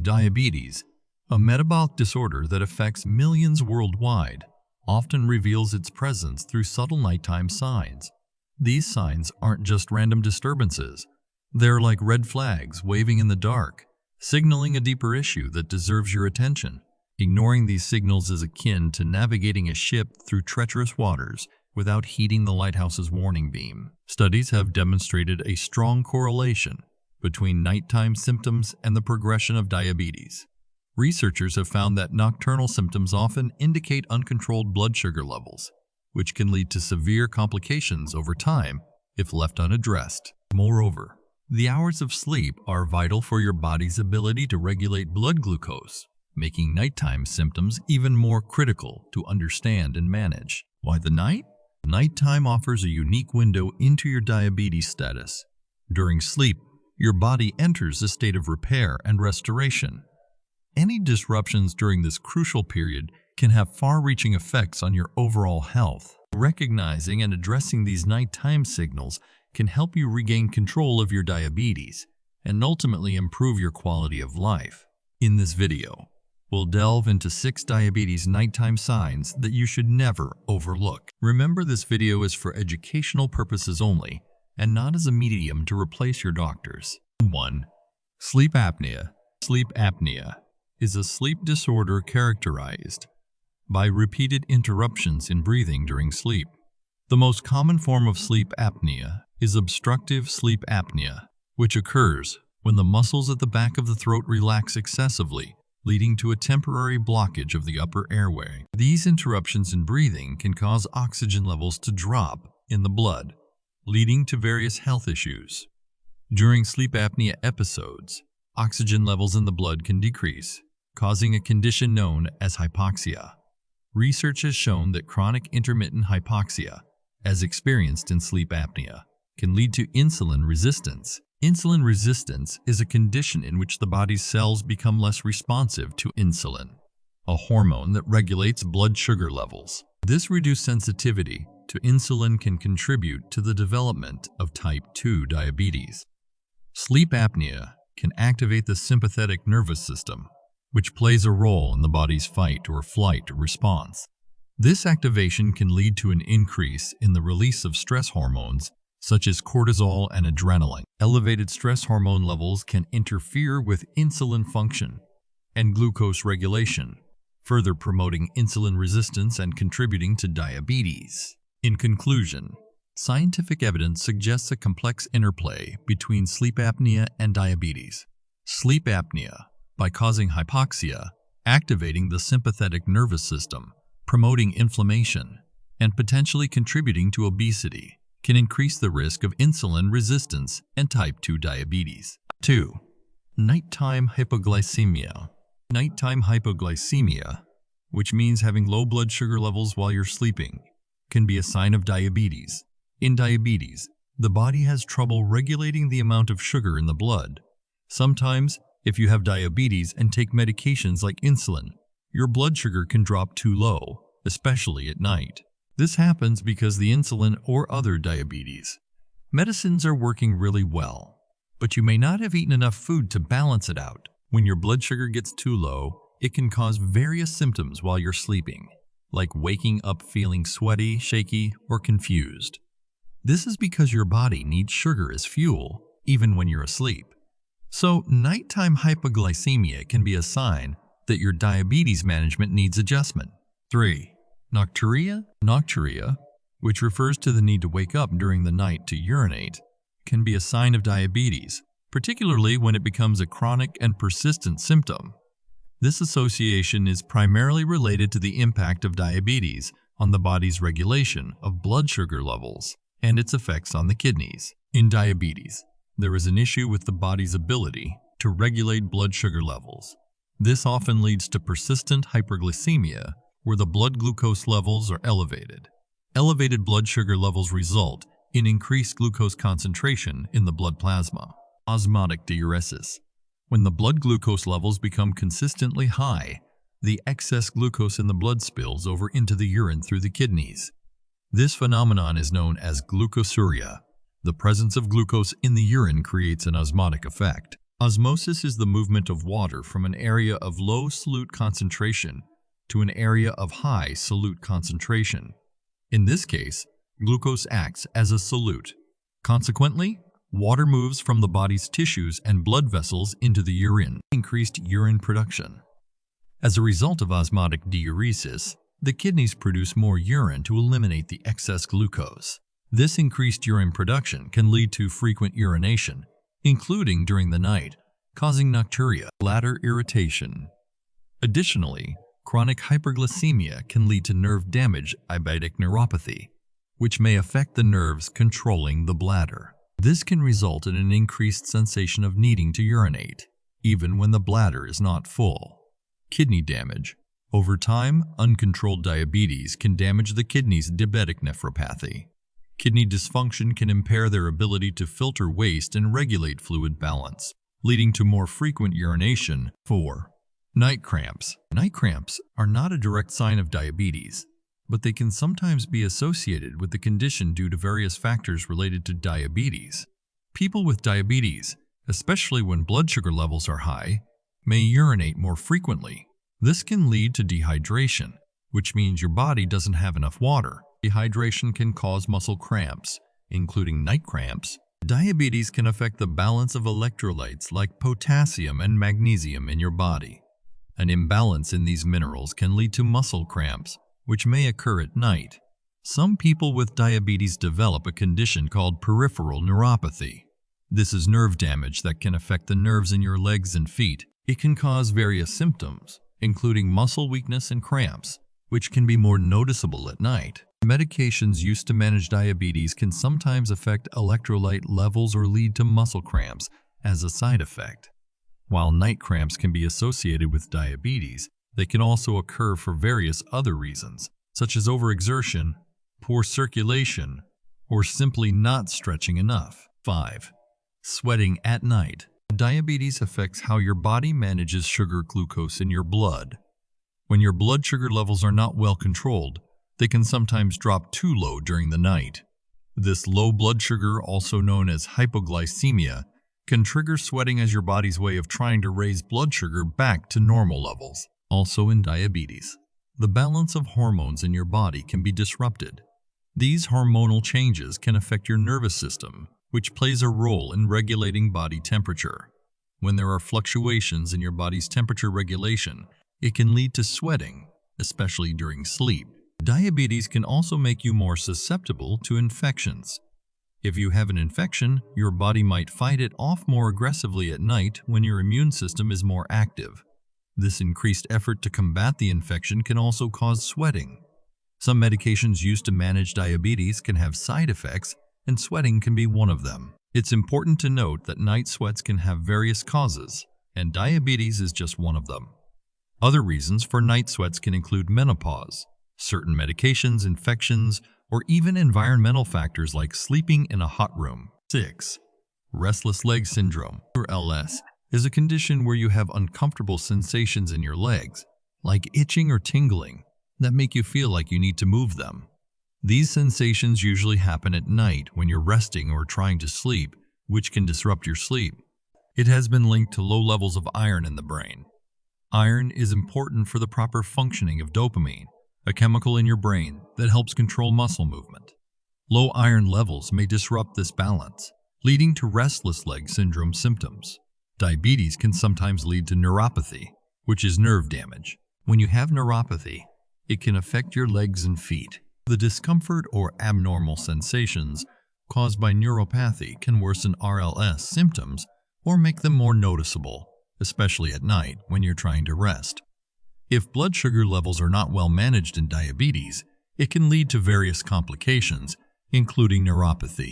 Diabetes, a metabolic disorder that affects millions worldwide, often reveals its presence through subtle nighttime signs. These signs aren't just random disturbances. They're like red flags waving in the dark, signaling a deeper issue that deserves your attention. Ignoring these signals is akin to navigating a ship through treacherous waters without heeding the lighthouse's warning beam. Studies have demonstrated a strong correlation between nighttime symptoms and the progression of diabetes. Researchers have found that nocturnal symptoms often indicate uncontrolled blood sugar levels, which can lead to severe complications over time if left unaddressed. Moreover, the hours of sleep are vital for your body's ability to regulate blood glucose, making nighttime symptoms even more critical to understand and manage. Why the night? Nighttime offers a unique window into your diabetes status. During sleep, your body enters a state of repair and restoration. Any disruptions during this crucial period can have far-reaching effects on your overall health. Recognizing and addressing these nighttime signals can help you regain control of your diabetes and ultimately improve your quality of life. In this video, we'll delve into 6 diabetes nighttime signs that you should never overlook. Remember, this video is for educational purposes only and not as a medium to replace your doctors. 1. Sleep apnea. Sleep apnea is a sleep disorder characterized by repeated interruptions in breathing during sleep. The most common form of sleep apnea is obstructive sleep apnea, which occurs when the muscles at the back of the throat relax excessively, leading to a temporary blockage of the upper airway. These interruptions in breathing can cause oxygen levels to drop in the blood, leading to various health issues. During sleep apnea episodes, oxygen levels in the blood can decrease, causing a condition known as hypoxia. Research has shown that chronic intermittent hypoxia, as experienced in sleep apnea, can lead to insulin resistance. Insulin resistance is a condition in which the body's cells become less responsive to insulin, a hormone that regulates blood sugar levels. This reduced sensitivity to insulin can contribute to the development of type 2 diabetes. Sleep apnea can activate the sympathetic nervous system, which plays a role in the body's fight or flight response. This activation can lead to an increase in the release of stress hormones such as cortisol and adrenaline. Elevated stress hormone levels can interfere with insulin function and glucose regulation, further promoting insulin resistance and contributing to diabetes. In conclusion, scientific evidence suggests a complex interplay between sleep apnea and diabetes. Sleep apnea, by causing hypoxia, activating the sympathetic nervous system, promoting inflammation, and potentially contributing to obesity, can increase the risk of insulin resistance and type 2 diabetes. 2. Nighttime hypoglycemia. Nighttime hypoglycemia, which means having low blood sugar levels while you're sleeping, can be a sign of diabetes. In diabetes, the body has trouble regulating the amount of sugar in the blood. Sometimes, if you have diabetes and take medications like insulin, your blood sugar can drop too low, especially at night. This happens because the insulin or other diabetes medicines are working really well, but you may not have eaten enough food to balance it out. When your blood sugar gets too low, it can cause various symptoms while you're sleeping, like waking up feeling sweaty, shaky, or confused. This is because your body needs sugar as fuel, even when you're asleep. So, nighttime hypoglycemia can be a sign that your diabetes management needs adjustment. 3. Nocturia. Nocturia, which refers to the need to wake up during the night to urinate, can be a sign of diabetes, particularly when it becomes a chronic and persistent symptom. This association is primarily related to the impact of diabetes on the body's regulation of blood sugar levels and its effects on the kidneys. In diabetes, there is an issue with the body's ability to regulate blood sugar levels. This often leads to persistent hyperglycemia, where the blood glucose levels are elevated. Elevated blood sugar levels result in increased glucose concentration in the blood plasma. Osmotic diuresis. When the blood glucose levels become consistently high, the excess glucose in the blood spills over into the urine through the kidneys. This phenomenon is known as glucosuria. The presence of glucose in the urine creates an osmotic effect. Osmosis is the movement of water from an area of low solute concentration to an area of high solute concentration. In this case, glucose acts as a solute. Consequently, water moves from the body's tissues and blood vessels into the urine, increased urine production. As a result of osmotic diuresis, the kidneys produce more urine to eliminate the excess glucose. This increased urine production can lead to frequent urination, including during the night, causing nocturia, bladder irritation. Additionally, chronic hyperglycemia can lead to nerve damage, diabetic neuropathy, which may affect the nerves controlling the bladder. This can result in an increased sensation of needing to urinate, even when the bladder is not full. Kidney damage. Over time, uncontrolled diabetes can damage the kidneys, diabetic nephropathy. Kidney dysfunction can impair their ability to filter waste and regulate fluid balance, leading to more frequent urination. 4. Night cramps. Night cramps are not a direct sign of diabetes, but they can sometimes be associated with the condition due to various factors related to diabetes. People with diabetes, especially when blood sugar levels are high, may urinate more frequently. This can lead to dehydration, which means your body doesn't have enough water. Dehydration can cause muscle cramps, including night cramps. Diabetes can affect the balance of electrolytes like potassium and magnesium in your body. An imbalance in these minerals can lead to muscle cramps, which may occur at night. Some people with diabetes develop a condition called peripheral neuropathy. This is nerve damage that can affect the nerves in your legs and feet. It can cause various symptoms, including muscle weakness and cramps, which can be more noticeable at night. Medications used to manage diabetes can sometimes affect electrolyte levels or lead to muscle cramps as a side effect. While night cramps can be associated with diabetes, they can also occur for various other reasons, such as overexertion, poor circulation, or simply not stretching enough. 5. Sweating at night. Diabetes affects how your body manages sugar glucose in your blood. When your blood sugar levels are not well controlled, they can sometimes drop too low during the night. This low blood sugar, also known as hypoglycemia, can trigger sweating as your body's way of trying to raise blood sugar back to normal levels. Also in diabetes, the balance of hormones in your body can be disrupted. These hormonal changes can affect your nervous system, which plays a role in regulating body temperature. When there are fluctuations in your body's temperature regulation, it can lead to sweating, especially during sleep. Diabetes can also make you more susceptible to infections. If you have an infection, your body might fight it off more aggressively at night when your immune system is more active. This increased effort to combat the infection can also cause sweating. Some medications used to manage diabetes can have side effects, and sweating can be one of them. It's important to note that night sweats can have various causes, and diabetes is just one of them. Other reasons for night sweats can include menopause, certain medications, infections, or even environmental factors like sleeping in a hot room. 6. Restless leg syndrome, or LS, is a condition where you have uncomfortable sensations in your legs, like itching or tingling, that make you feel like you need to move them. These sensations usually happen at night when you're resting or trying to sleep, which can disrupt your sleep. It has been linked to low levels of iron in the brain. Iron is important for the proper functioning of dopamine, a chemical in your brain that helps control muscle movement. Low iron levels may disrupt this balance, leading to restless leg syndrome symptoms. Diabetes can sometimes lead to neuropathy, which is nerve damage. When you have neuropathy, it can affect your legs and feet. The discomfort or abnormal sensations caused by neuropathy can worsen RLS symptoms or make them more noticeable, especially at night when you're trying to rest. If blood sugar levels are not well managed in diabetes, it can lead to various complications, including neuropathy.